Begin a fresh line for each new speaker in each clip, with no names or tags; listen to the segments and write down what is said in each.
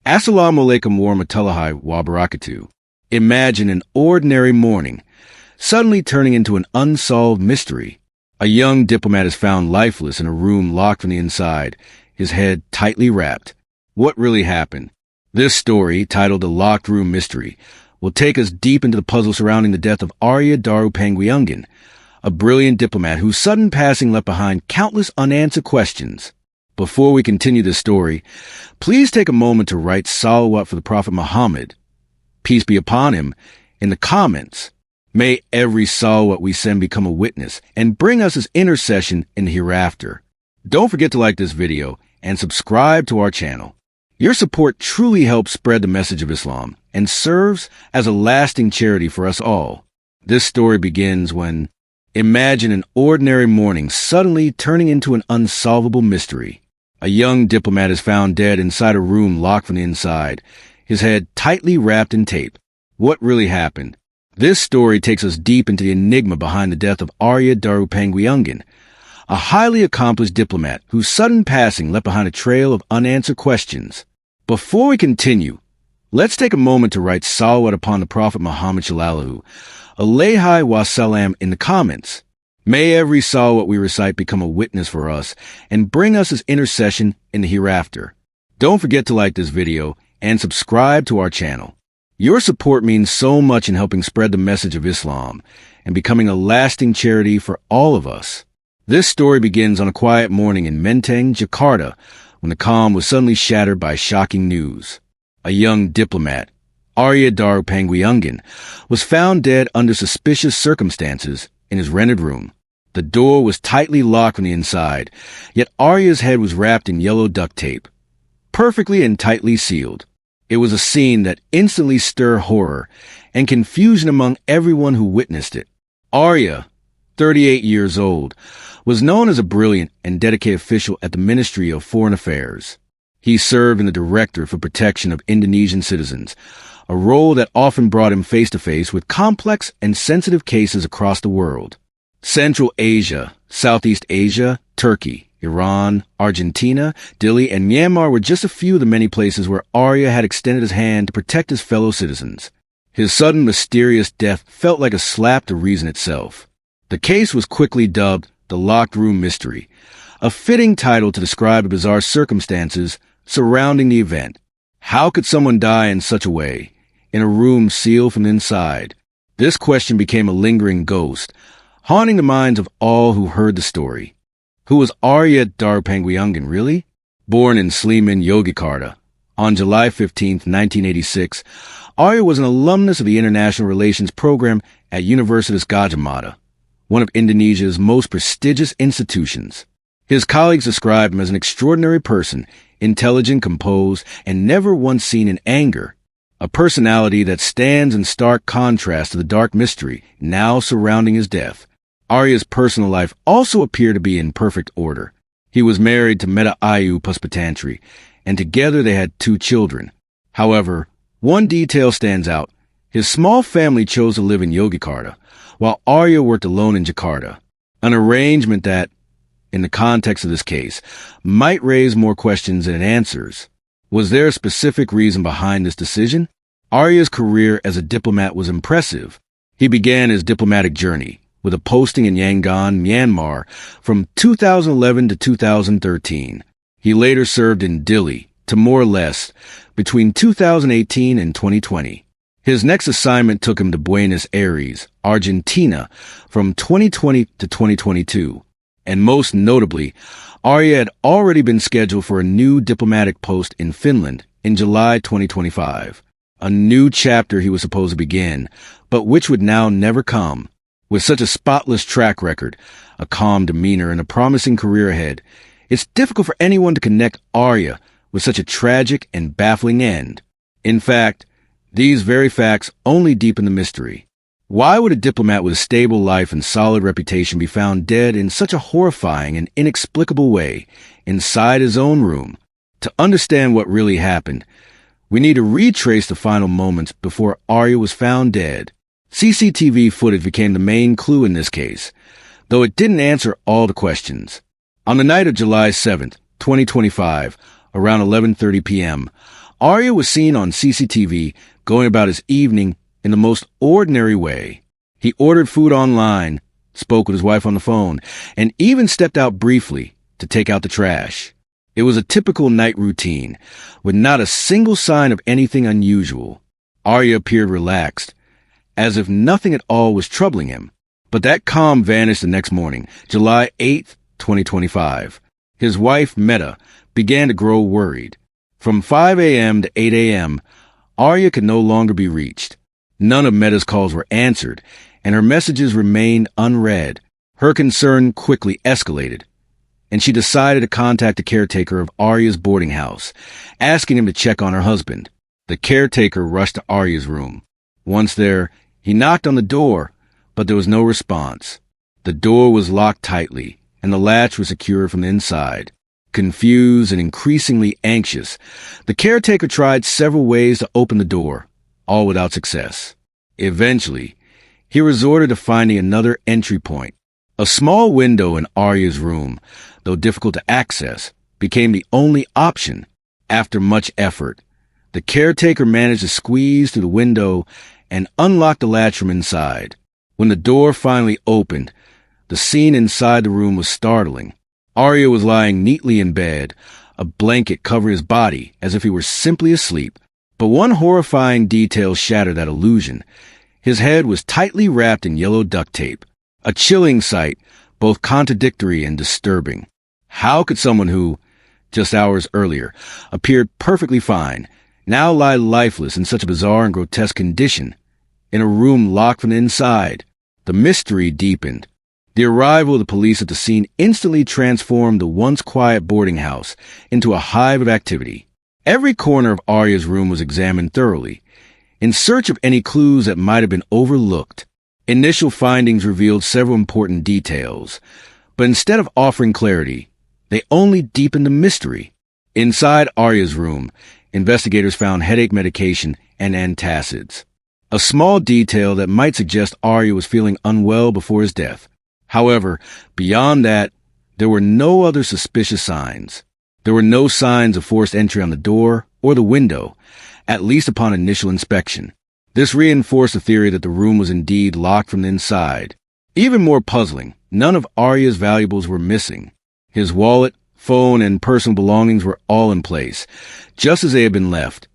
Assalamu alaikum warahmatullahi wabarakatuh. Imagine an ordinary morning suddenly turning into an unsolved mystery. A young diplomat is found lifeless in a room locked from the inside, his head tightly wrapped. What really happened? This story, titled The Locked Room Mystery, will take us deep into the puzzle surrounding the death of Arya Darupangwiungan, a brilliant diplomat whose sudden passing left behind countless unanswered questions. Before we continue this story, please take a moment to write salawat for the Prophet Muhammad, peace be upon him, in the comments. May every salawat we send become a witness and bring us his intercession in the hereafter. Don't forget to like this video and subscribe to our channel. Your support truly helps spread the message of Islam and serves as a lasting charity for us all. This story begins when, imagine an ordinary morning suddenly turning into an unsolvable mystery. A young diplomat is found dead inside a room locked from the inside, his head tightly wrapped in tape. What really happened? This story takes us deep into the enigma behind the death of Arya Darupangwiungan, a highly accomplished diplomat whose sudden passing left behind a trail of unanswered questions. Before we continue, let's take a moment to write salawat upon the Prophet Muhammad Sallallahu Alaihi Wasallam in the comments. May every salawat we recite become a witness for us and bring us his intercession in the hereafter. Don't forget to like this video and subscribe to our channel. Your support means so much in helping spread the message of Islam and becoming a lasting charity for all of us. This story begins on a quiet morning in Menteng, Jakarta, when the calm was suddenly shattered by shocking news. A young diplomat, Arya Darupangwiungan, was found dead under suspicious circumstances in his rented room. The door was tightly locked from the inside, yet Arya's head was wrapped in yellow duct tape, perfectly and tightly sealed. It was a scene that instantly stirred horror and confusion among everyone who witnessed it. Arya, 38 years old, was known as a brilliant and dedicated official at the Ministry of Foreign Affairs. He served in the Directorate for Protection of Indonesian Citizens, a role that often brought him face-to-face with complex and sensitive cases across the world. Central Asia, Southeast Asia, Turkey, Iran, Argentina, Delhi, and Myanmar were just a few of the many places where Arya had extended his hand to protect his fellow citizens. His sudden mysterious death felt like a slap to reason itself. The case was quickly dubbed The Locked Room Mystery, a fitting title to describe the bizarre circumstances surrounding the event. How could someone die in such a way, in a room sealed from the inside? This question became a lingering ghost, haunting the minds of all who heard the story. Who was Arya Darupangwiungan really? Born in Sleman, Yogyakarta, on July 15, 1986, Arya was an alumnus of the International Relations Program at Universitas Gadjah Mada, one of Indonesia's most prestigious institutions. His colleagues described him as an extraordinary person, intelligent, composed, and never once seen in anger, a personality that stands in stark contrast to the dark mystery now surrounding his death. Arya's personal life also appeared to be in perfect order. He was married to Meta Ayu Puspatantri, and together they had 2 children. However, one detail stands out. His small family chose to live in Yogyakarta, while Arya worked alone in Jakarta, an arrangement that, in the context of this case, might raise more questions than answers. Was there a specific reason behind this decision? Arya's career as a diplomat was impressive. He began his diplomatic journey with a posting in Yangon, Myanmar, from 2011 to 2013. He later served in Delhi, Timor-Leste, between 2018 and 2020. His next assignment took him to Buenos Aires, Argentina, from 2020 to 2022. And most notably, Arya had already been scheduled for a new diplomatic post in Finland in July 2025. A new chapter he was supposed to begin, but which would now never come. With such a spotless track record, a calm demeanor, and a promising career ahead, it's difficult for anyone to connect Arya with such a tragic and baffling end. In fact, these very facts only deepen the mystery. Why would a diplomat with a stable life and solid reputation be found dead in such a horrifying and inexplicable way inside his own room? To understand what really happened, we need to retrace the final moments before Arya was found dead. CCTV footage became the main clue in this case, though it didn't answer all the questions. On the night of July 7th, 2025, around 11:30 p.m., Arya was seen on CCTV going about his evening in the most ordinary way. He ordered food online, spoke with his wife on the phone, and even stepped out briefly to take out the trash. It was a typical night routine, with not a single sign of anything unusual. Arya appeared relaxed, as if nothing at all was troubling him. But that calm vanished the next morning, July 8th, 2025. His wife, Meta, began to grow worried. From 5 a.m. to 8 a.m., Arya could no longer be reached. None of Meta's calls were answered, and her messages remained unread. Her concern quickly escalated, and she decided to contact the caretaker of Arya's boarding house, asking him to check on her husband. The caretaker rushed to Arya's room. Once there, he knocked on the door, but there was no response. The door was locked tightly, and the latch was secured from the inside. Confused and increasingly anxious, the caretaker tried several ways to open the door, all without success. Eventually, he resorted to finding another entry point. A small window in Arya's room, though difficult to access, became the only option. After much effort, the caretaker managed to squeeze through the window and unlock the latch from inside. When the door finally opened, the scene inside the room was startling. Arya was lying neatly in bed, a blanket covering his body as if he were simply asleep. But one horrifying detail shattered that illusion. His head was tightly wrapped in yellow duct tape, a chilling sight, both contradictory and disturbing. How could someone who, just hours earlier, appeared perfectly fine, now lie lifeless in such a bizarre and grotesque condition, in a room locked from the inside? The mystery deepened. The arrival of the police at the scene instantly transformed the once quiet boarding house into a hive of activity. Every corner of Arya's room was examined thoroughly, in search of any clues that might have been overlooked. Initial findings revealed several important details, but instead of offering clarity, they only deepened the mystery. Inside Arya's room, investigators found headache medication and antacids, a small detail that might suggest Arya was feeling unwell before his death. However, beyond that, there were no other suspicious signs. There were no signs of forced entry on the door or the window, at least upon initial inspection. This reinforced the theory that the room was indeed locked from the inside. Even more puzzling, none of Arya's valuables were missing. His wallet, phone, and personal belongings were all in place, just as they had been left,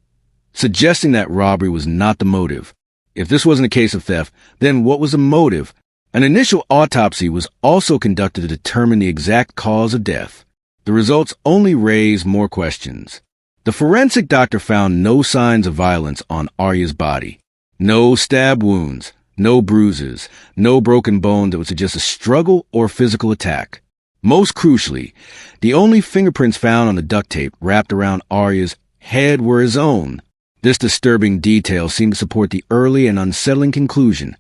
suggesting that robbery was not the motive. If this wasn't a case of theft, then what was the motive? An initial autopsy was also conducted to determine the exact cause of death. The results only raised more questions. The forensic doctor found no signs of violence on Arya's body. No stab wounds, no bruises, no broken bone that would suggest a struggle or physical attack. Most crucially, the only fingerprints found on the duct tape wrapped around Arya's head were his own. This disturbing detail seemed to support the early and unsettling conclusion.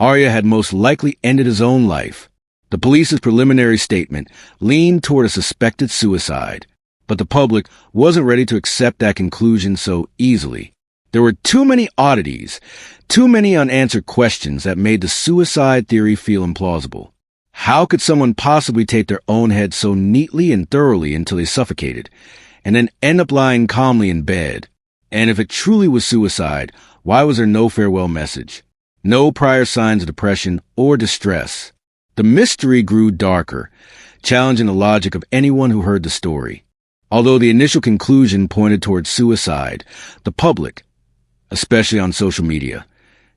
Arya had most likely ended his own life. The police's preliminary statement leaned toward a suspected suicide, but the public wasn't ready to accept that conclusion so easily. There were too many oddities, too many unanswered questions that made the suicide theory feel implausible. How could someone possibly tape their own head so neatly and thoroughly until they suffocated, and then end up lying calmly in bed? And if it truly was suicide, why was there no farewell message? No prior signs of depression or distress. The mystery grew darker, challenging the logic of anyone who heard the story. Although the initial conclusion pointed towards suicide, the public, especially on social media,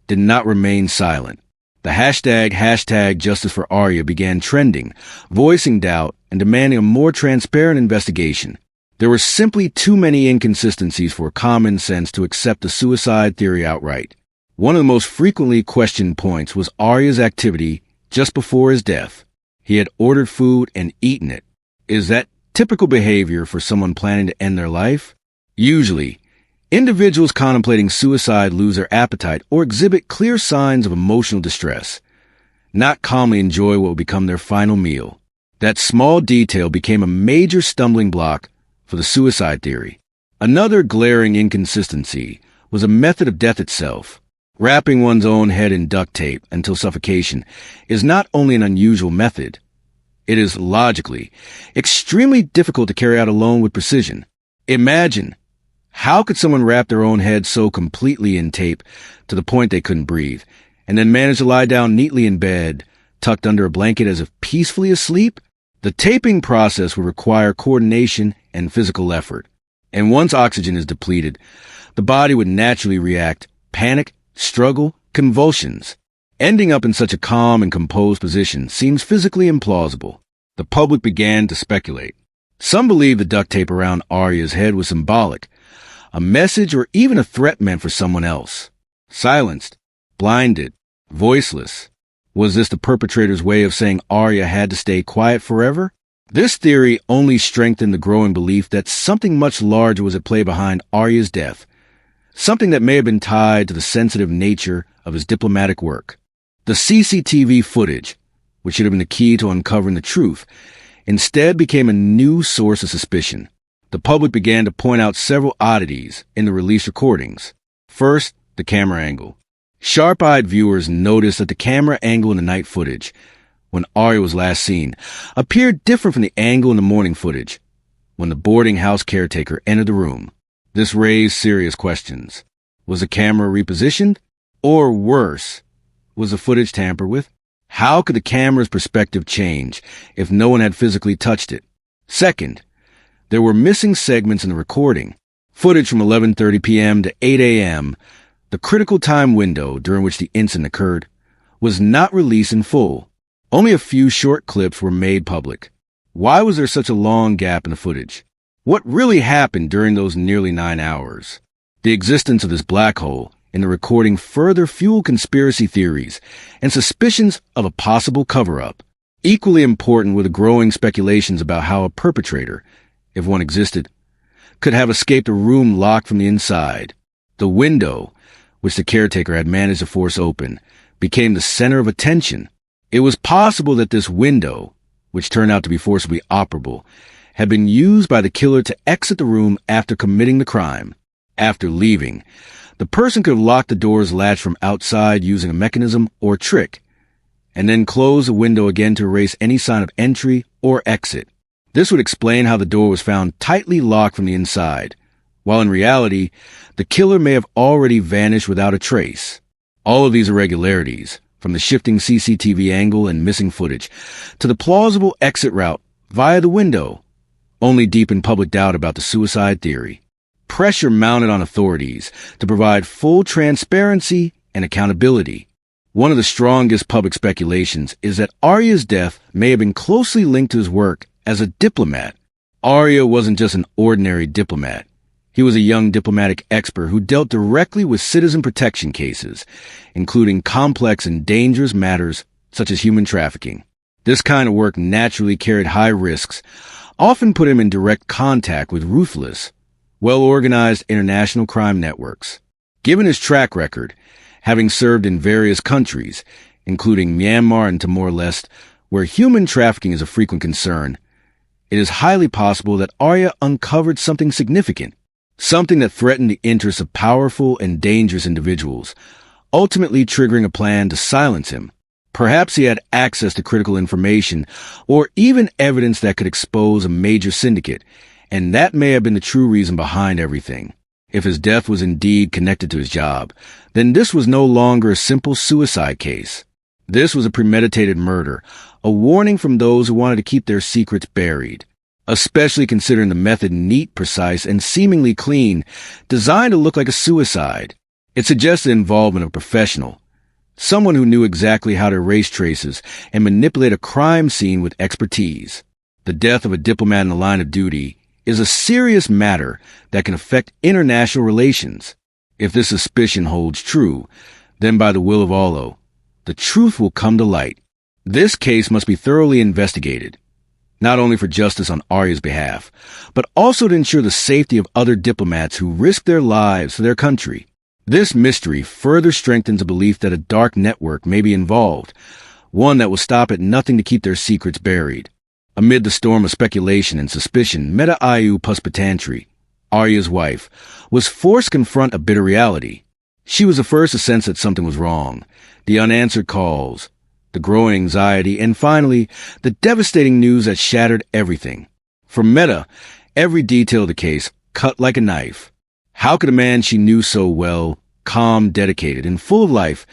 did not remain silent. The hashtag Justice for Arya began trending, voicing doubt and demanding a more transparent investigation. There were simply too many inconsistencies for common sense to accept the suicide theory outright. One of the most frequently questioned points was Arya's activity just before his death. He had ordered food and eaten it. Is that typical behavior for someone planning to end their life? Usually, individuals contemplating suicide lose their appetite or exhibit clear signs of emotional distress, not calmly enjoy what will become their final meal. That small detail became a major stumbling block for the suicide theory. Another glaring inconsistency was the method of death itself. Wrapping one's own head in duct tape until suffocation is not only an unusual method, it is logically extremely difficult to carry out alone with precision. Imagine How could someone wrap their own head so completely in tape to the point they couldn't breathe, and then manage to lie down neatly in bed, tucked under a blanket as if peacefully asleep? The taping process would require coordination and physical effort. And once oxygen is depleted, the body would naturally react, panic, struggle, convulsions. Ending up in such a calm and composed position seems physically implausible. The public began to speculate. Some believed the duct tape around Arya's head was symbolic, a message or even a threat meant for someone else. Silenced, blinded, voiceless. Was this the perpetrator's way of saying Arya had to stay quiet forever? This theory only strengthened the growing belief that something much larger was at play behind Arya's death, something that may have been tied to the sensitive nature of his diplomatic work. The CCTV footage, which should have been the key to uncovering the truth, instead became a new source of suspicion. The public began to point out several oddities in the released recordings. First, the camera angle. Sharp-eyed viewers noticed that the camera angle in the night footage, when Arya was last seen, appeared different from the angle in the morning footage, when the boarding house caretaker entered the room. This raised serious questions. Was the camera repositioned? Or worse, was the footage tampered with? How could the camera's perspective change if no one had physically touched it? Second, there were missing segments in the recording. Footage from 11:30 p.m. to 8 a.m., the critical time window during which the incident occurred, was not released in full. Only a few short clips were made public. Why was there such a long gap in the footage? What really happened during those nearly 9 hours? The existence of this black hole in the recording further fueled conspiracy theories and suspicions of a possible cover-up. Equally important were the growing speculations about how a perpetrator, if one existed, could have escaped a room locked from the inside. The window, which the caretaker had managed to force open, became the center of attention. It was possible that this window, which turned out to be forcibly operable, had been used by the killer to exit the room after committing the crime. After leaving, the person could have locked the door's latch from outside using a mechanism or trick, and then close the window again to erase any sign of entry or exit. This would explain how the door was found tightly locked from the inside, while in reality, the killer may have already vanished without a trace. All of these irregularities, from the shifting CCTV angle and missing footage, to the plausible exit route via the window, only deepened public doubt about the suicide theory. Pressure mounted on authorities to provide full transparency and accountability. One of the strongest public speculations is that Arya's death may have been closely linked to his work as a diplomat. Arya wasn't just an ordinary diplomat. He was a young diplomatic expert who dealt directly with citizen protection cases, including complex and dangerous matters such as human trafficking. This kind of work naturally carried high risks, often put him in direct contact with ruthless, well-organized international crime networks. Given his track record, having served in various countries, including Myanmar and Timor-Leste, where human trafficking is a frequent concern, it is highly possible that Arya uncovered something significant, something that threatened the interests of powerful and dangerous individuals, ultimately triggering a plan to silence him. Perhaps he had access to critical information or even evidence that could expose a major syndicate, and that may have been the true reason behind everything. If his death was indeed connected to his job, then this was no longer a simple suicide case. This was a premeditated murder, a warning from those who wanted to keep their secrets buried. Especially considering the method neat, precise, and seemingly clean, designed to look like a suicide. It suggested involvement of a professional, someone who knew exactly how to erase traces and manipulate a crime scene with expertise. The death of a diplomat in the line of duty is a serious matter that can affect international relations. If this suspicion holds true, then by the will of Allah, the truth will come to light. This case must be thoroughly investigated, not only for justice on Arya's behalf, but also to ensure the safety of other diplomats who risk their lives for their country. This mystery further strengthens a belief that a dark network may be involved, one that will stop at nothing to keep their secrets buried. Amid the storm of speculation and suspicion, Meta Ayu Puspatantri, Arya's wife, was forced to confront a bitter reality. She was the first to sense that something was wrong. The unanswered calls, the growing anxiety, and finally, the devastating news that shattered everything. For Meta, every detail of the case cut like a knife. How could a man she knew so well, calm, dedicated, and full of life,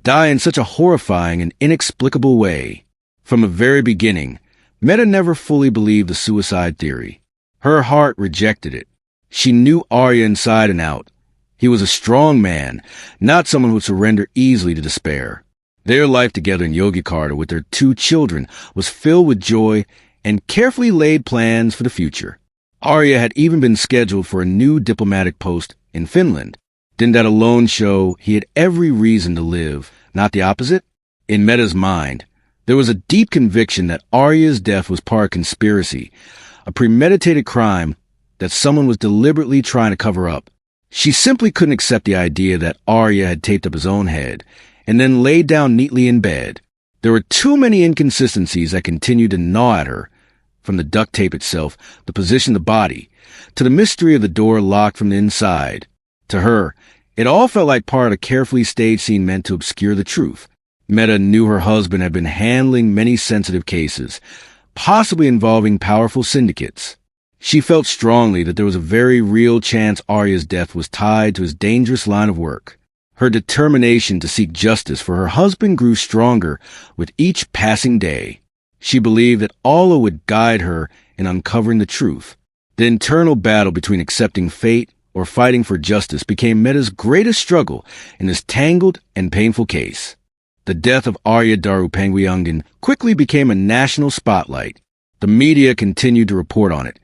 die in such a horrifying and inexplicable way? From the very beginning, Meta never fully believed the suicide theory. Her heart rejected it. She knew Arya inside and out. He was a strong man, not someone who would surrender easily to despair. Their life together in Yogyakarta with their 2 children was filled with joy and carefully laid plans for the future. Arya had even been scheduled for a new diplomatic post in Finland. Didn't that alone show he had every reason to live, not the opposite? In Meta's mind, there was a deep conviction that Arya's death was part of conspiracy, a premeditated crime that someone was deliberately trying to cover up. She simply couldn't accept the idea that Arya had taped up his own head and then laid down neatly in bed. There were too many inconsistencies that continued to gnaw at her, from the duct tape itself, the position of the body, to the mystery of the door locked from the inside. To her, it all felt like part of a carefully staged scene meant to obscure the truth. Meta knew her husband had been handling many sensitive cases, possibly involving powerful syndicates. She felt strongly that there was a very real chance Arya's death was tied to his dangerous line of work. Her determination to seek justice for her husband grew stronger with each passing day. She believed that Allah would guide her in uncovering the truth. The internal battle between accepting fate or fighting for justice became Meta's greatest struggle in this tangled and painful case. The death of Arya Darupangwiyungan quickly became a national spotlight. The media continued to report on it.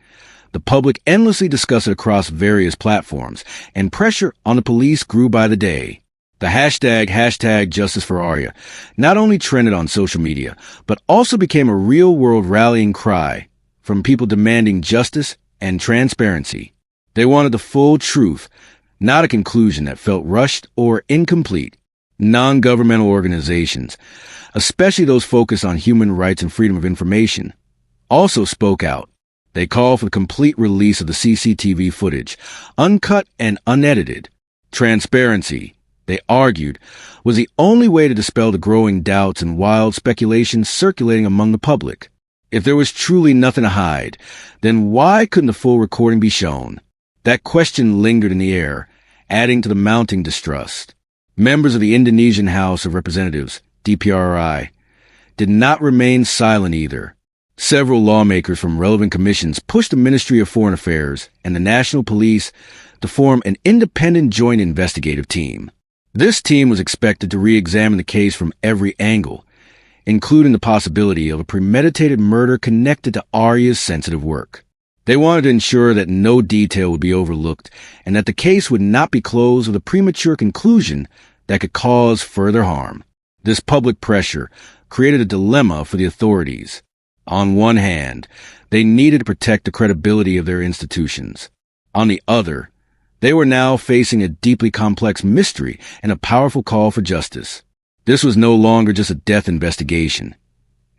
The public endlessly discussed it across various platforms, and pressure on the police grew by the day. The hashtag Justice for Arya not only trended on social media, but also became a real-world rallying cry from people demanding justice and transparency. They wanted the full truth, not a conclusion that felt rushed or incomplete. Non-governmental organizations, especially those focused on human rights and freedom of information, also spoke out. They called for the complete release of the CCTV footage, uncut and unedited. Transparency, they argued, was the only way to dispel the growing doubts and wild speculations circulating among the public. If there was truly nothing to hide, then why couldn't the full recording be shown? That question lingered in the air, adding to the mounting distrust. Members of the Indonesian House of Representatives, DPRI, did not remain silent either. Several lawmakers from relevant commissions pushed the Ministry of Foreign Affairs and the National Police to form an independent joint investigative team. This team was expected to re-examine the case from every angle, including the possibility of a premeditated murder connected to Arya's sensitive work. They wanted to ensure that no detail would be overlooked and that the case would not be closed with a premature conclusion that could cause further harm. This public pressure created a dilemma for the authorities. On one hand, they needed to protect the credibility of their institutions. On the other, they were now facing a deeply complex mystery and a powerful call for justice. This was no longer just a death investigation.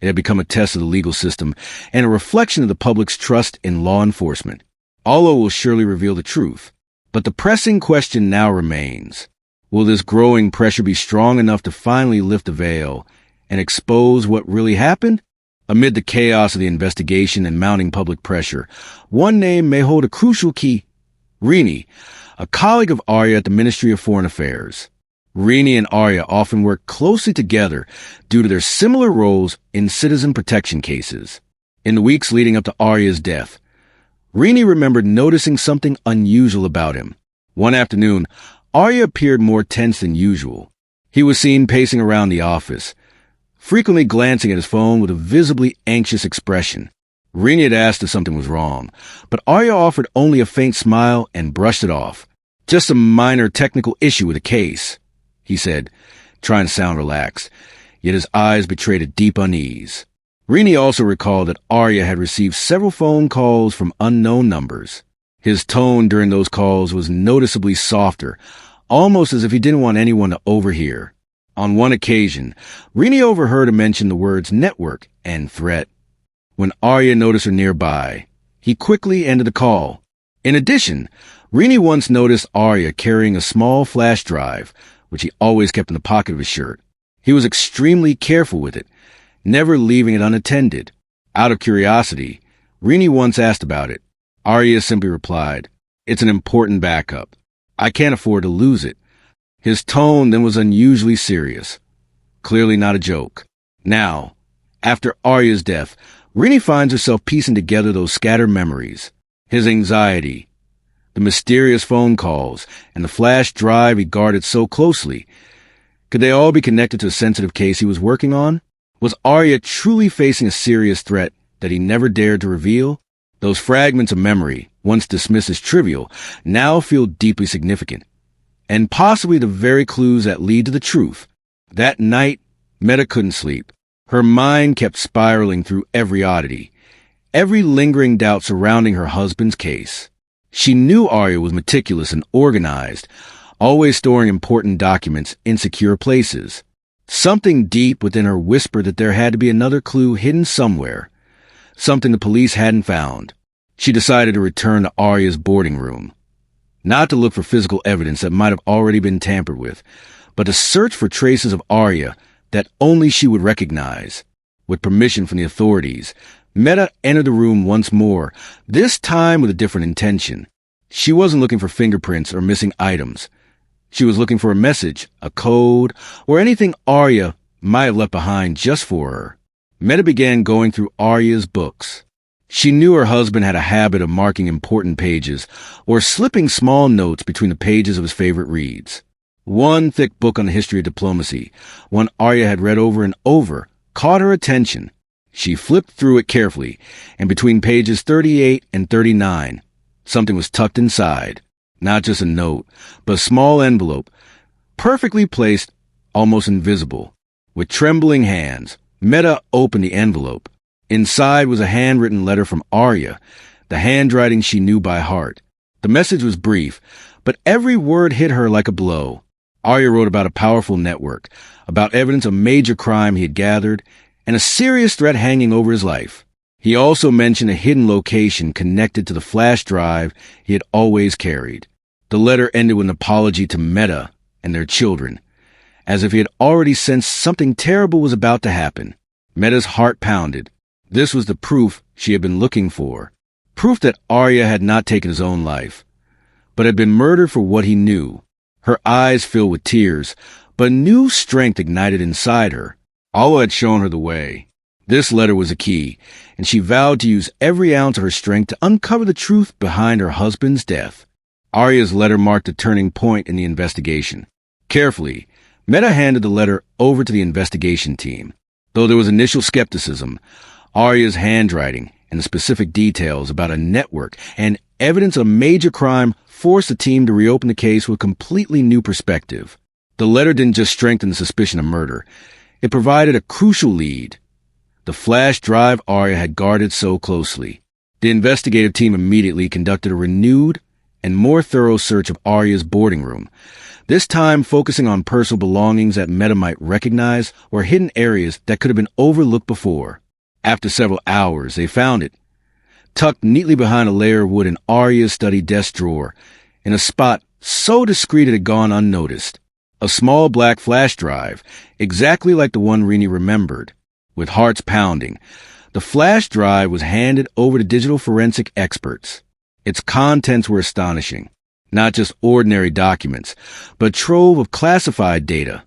It had become a test of the legal system and a reflection of the public's trust in law enforcement. Allah will surely reveal the truth. But the pressing question now remains. Will this growing pressure be strong enough to finally lift the veil and expose what really happened? Amid the chaos of the investigation and mounting public pressure, one name may hold a crucial key. Rini, a colleague of Arya at the Ministry of Foreign Affairs. Rini and Arya often worked closely together due to their similar roles in citizen protection cases. In the weeks leading up to Arya's death, Rini remembered noticing something unusual about him. One afternoon, Arya appeared more tense than usual. He was seen pacing around the office, frequently glancing at his phone with a visibly anxious expression. Rini had asked if something was wrong, but Arya offered only a faint smile and brushed it off. Just a minor technical issue with the case, he said, trying to sound relaxed, yet his eyes betrayed a deep unease. Rini also recalled that Arya had received several phone calls from unknown numbers. His tone during those calls was noticeably softer, almost as if he didn't want anyone to overhear. On one occasion, Rini overheard him mention the words network and threat. When Arya noticed her nearby, he quickly ended the call. In addition, Rini once noticed Arya carrying a small flash drive, which he always kept in the pocket of his shirt. He was extremely careful with it, never leaving it unattended. Out of curiosity, Rini once asked about it. Arya simply replied, "It's an important backup." I can't afford to lose it. His tone then was unusually serious. Clearly not a joke. Now, after Arya's death, Rini finds herself piecing together those scattered memories. His anxiety, the mysterious phone calls, and the flash drive he guarded so closely. Could they all be connected to a sensitive case he was working on? Was Arya truly facing a serious threat that he never dared to reveal? Those fragments of memory, once dismissed as trivial, now feel deeply significant, and possibly the very clues that lead to the truth. That night, Meta couldn't sleep. Her mind kept spiraling through every oddity, every lingering doubt surrounding her husband's case. She knew Arya was meticulous and organized, always storing important documents in secure places. Something deep within her whispered that there had to be another clue hidden somewhere, something the police hadn't found. She decided to return to Arya's boarding room, not to look for physical evidence that might have already been tampered with, but to search for traces of Arya that only she would recognize. With permission from the authorities, Meta entered the room once more, this time with a different intention. She wasn't looking for fingerprints or missing items. She was looking for a message, a code, or anything Arya might have left behind just for her. Meta began going through Arya's books. She knew her husband had a habit of marking important pages or slipping small notes between the pages of his favorite reads. One thick book on the history of diplomacy, one Arya had read over and over, caught her attention. She flipped through it carefully, and between pages 38 and 39, something was tucked inside. Not just a note, but a small envelope, perfectly placed, almost invisible. With trembling hands, Meta opened the envelope. Inside was a handwritten letter from Arya, the handwriting she knew by heart. The message was brief, but every word hit her like a blow. Arya wrote about a powerful network, about evidence of major crime he had gathered, and a serious threat hanging over his life. He also mentioned a hidden location connected to the flash drive he had always carried. The letter ended with an apology to Meta and their children, as if he had already sensed something terrible was about to happen. Meta's heart pounded. This was the proof she had been looking for. Proof that Arya had not taken his own life, but had been murdered for what he knew. Her eyes filled with tears, but new strength ignited inside her. Allah had shown her the way. This letter was a key, and she vowed to use every ounce of her strength to uncover the truth behind her husband's death. Arya's letter marked a turning point in the investigation. Carefully, Meta handed the letter over to the investigation team. Though there was initial skepticism, Arya's handwriting and the specific details about a network and evidence of major crime forced the team to reopen the case with a completely new perspective. The letter didn't just strengthen the suspicion of murder. It provided a crucial lead. The flash drive Arya had guarded so closely. The investigative team immediately conducted a renewed and more thorough search of Arya's boarding room, this time focusing on personal belongings that Meta might recognize or hidden areas that could have been overlooked before. After several hours, they found it, tucked neatly behind a layer of wood in Arya's study desk drawer, in a spot so discreet it had gone unnoticed. A small black flash drive, exactly like the one Rini remembered. With hearts pounding, the flash drive was handed over to digital forensic experts. Its contents were astonishing. Not just ordinary documents, but a trove of classified data.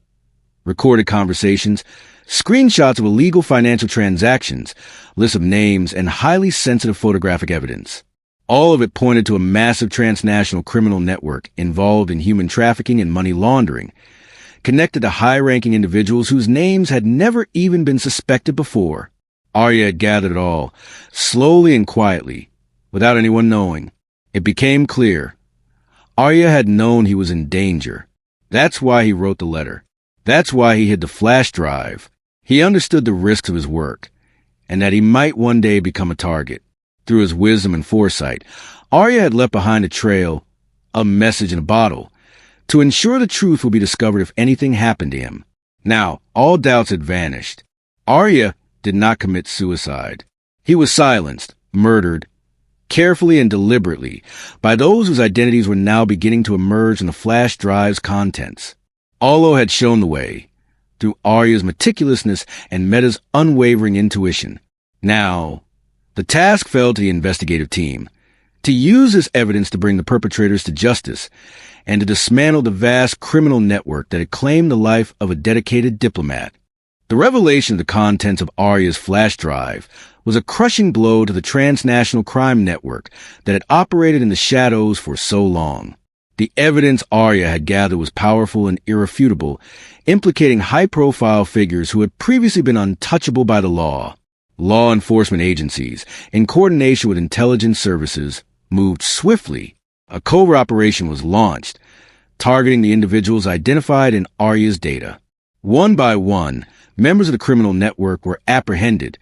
Recorded conversations, screenshots of illegal financial transactions, lists of names, and highly sensitive photographic evidence. All of it pointed to a massive transnational criminal network involved in human trafficking and money laundering, connected to high-ranking individuals whose names had never even been suspected before. Arya had gathered it all, slowly and quietly, without anyone knowing. It became clear. Arya had known he was in danger. That's why he wrote the letter. That's why he hid the flash drive. He understood the risks of his work, and that he might one day become a target. Through his wisdom and foresight, Arya had left behind a trail, a message in a bottle, to ensure the truth would be discovered if anything happened to him. Now, all doubts had vanished. Arya did not commit suicide. He was silenced, murdered, carefully and deliberately, by those whose identities were now beginning to emerge in the flash drive's contents. Allah had shown the way, through Arya's meticulousness and Meta's unwavering intuition. Now, the task fell to the investigative team, to use this evidence to bring the perpetrators to justice, and to dismantle the vast criminal network that had claimed the life of a dedicated diplomat. The revelation of the contents of Arya's flash drive was a crushing blow to the transnational crime network that had operated in the shadows for so long. The evidence Arya had gathered was powerful and irrefutable, implicating high-profile figures who had previously been untouchable by the law. Law enforcement agencies, in coordination with intelligence services, moved swiftly. A covert operation was launched, targeting the individuals identified in Arya's data. One by one, members of the criminal network were apprehended,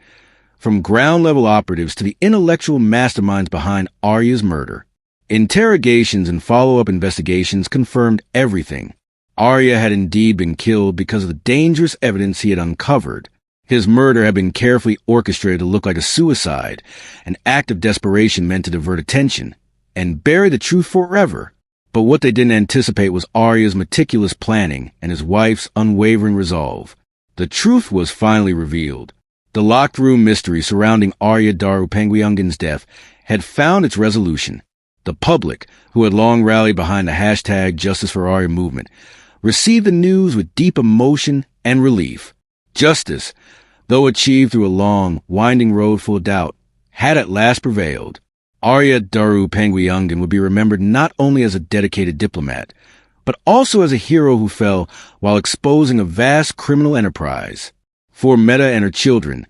from ground-level operatives to the intellectual masterminds behind Arya's murder. Interrogations and follow-up investigations confirmed everything. Arya had indeed been killed because of the dangerous evidence he had uncovered. His murder had been carefully orchestrated to look like a suicide, an act of desperation meant to divert attention and bury the truth forever. But what they didn't anticipate was Arya's meticulous planning and his wife's unwavering resolve. The truth was finally revealed. The locked room mystery surrounding Arya Darupangwiyungan's death had found its resolution. The public, who had long rallied behind the hashtag Justice for Arya movement, received the news with deep emotion and relief. Justice, though achieved through a long, winding road full of doubt, had at last prevailed. Arya Darupangwiyungan would be remembered not only as a dedicated diplomat, but also as a hero who fell while exposing a vast criminal enterprise. For Meta and her children,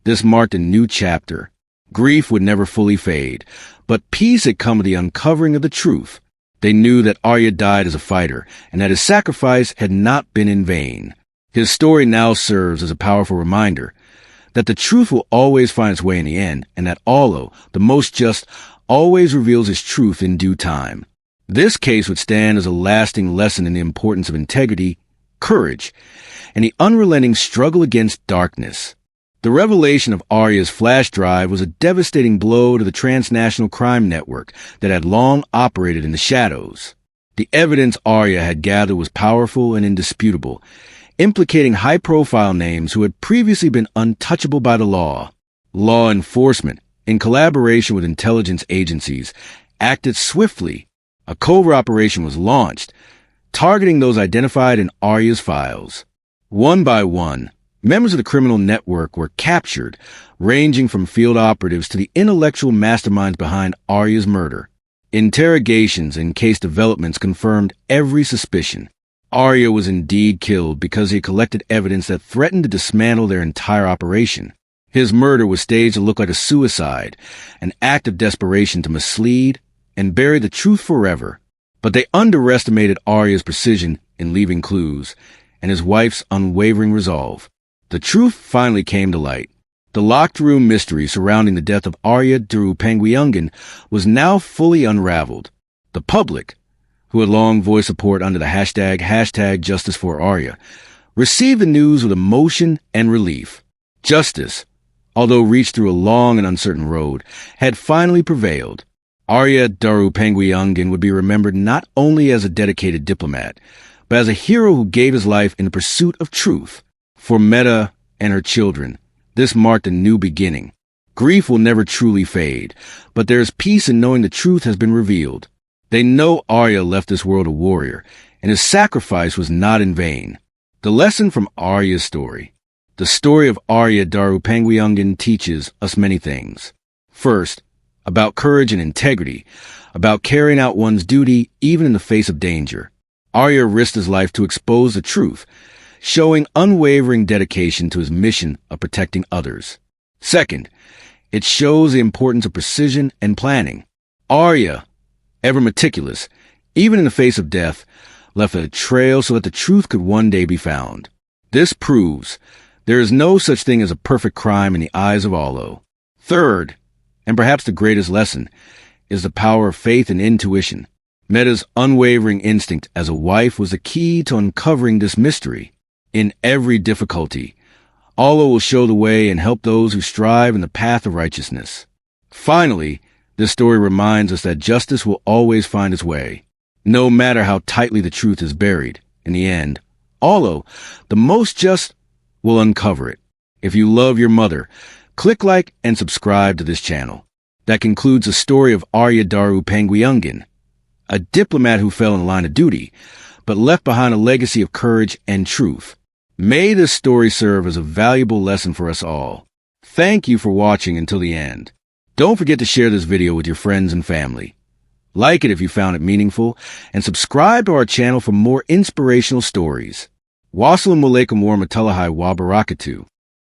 this marked a new chapter. Grief would never fully fade, but peace had come with the uncovering of the truth. They knew that Arya died as a fighter, and that his sacrifice had not been in vain. His story now serves as a powerful reminder that the truth will always find its way in the end, and that Allah, the most just, always reveals his truth in due time. This case would stand as a lasting lesson in the importance of integrity, courage, and the unrelenting struggle against darkness. The revelation of Arya's flash drive was a devastating blow to the transnational crime network that had long operated in the shadows. The evidence Arya had gathered was powerful and indisputable, implicating high-profile names who had previously been untouchable by the law. Law enforcement, in collaboration with intelligence agencies, acted swiftly. A covert operation was launched, targeting those identified in Arya's files. One by one, members of the criminal network were captured, ranging from field operatives to the intellectual masterminds behind Arya's murder. Interrogations and case developments confirmed every suspicion. Arya was indeed killed because he collected evidence that threatened to dismantle their entire operation. His murder was staged to look like a suicide, an act of desperation to mislead and bury the truth forever. But they underestimated Arya's precision in leaving clues, and his wife's unwavering resolve. The truth finally came to light. The locked room mystery surrounding the death of Arya Darupangwiyungan was now fully unraveled. The public, who had long voiced support under the hashtag Justice for Arya, received the news with emotion and relief. Justice, although reached through a long and uncertain road, had finally prevailed. Arya Darupangwiyungan would be remembered not only as a dedicated diplomat, but as a hero who gave his life in the pursuit of truth. For Meta and her children, this marked a new beginning. Grief will never truly fade, but there is peace in knowing the truth has been revealed. They know Arya left this world a warrior, and his sacrifice was not in vain. The lesson from Arya's story. The story of Arya Darupangwiyungan teaches us many things. First, about courage and integrity, about carrying out one's duty even in the face of danger. Arya risked his life to expose the truth, showing unwavering dedication to his mission of protecting others. Second, it shows the importance of precision and planning. Arya, ever meticulous, even in the face of death, left a trail so that the truth could one day be found. This proves there is no such thing as a perfect crime in the eyes of Allah. Third, and perhaps the greatest lesson, is the power of faith and intuition. Meta's unwavering instinct as a wife was the key to uncovering this mystery. In every difficulty, Allah will show the way and help those who strive in the path of righteousness. Finally, this story reminds us that justice will always find its way. No matter how tightly the truth is buried, in the end, Allah, the most just, will uncover it. If you love your mother, click like and subscribe to this channel. That concludes the story of Arya Darupangwiyungan. a diplomat who fell in the line of duty, but left behind a legacy of courage and truth. May this story serve as a valuable lesson for us all. Thank you for watching until the end. Don't forget to share this video with your friends and family. Like it if you found it meaningful, and subscribe to our channel for more inspirational stories. Wassalamu alaikum warahmatullahi wabarakatuh.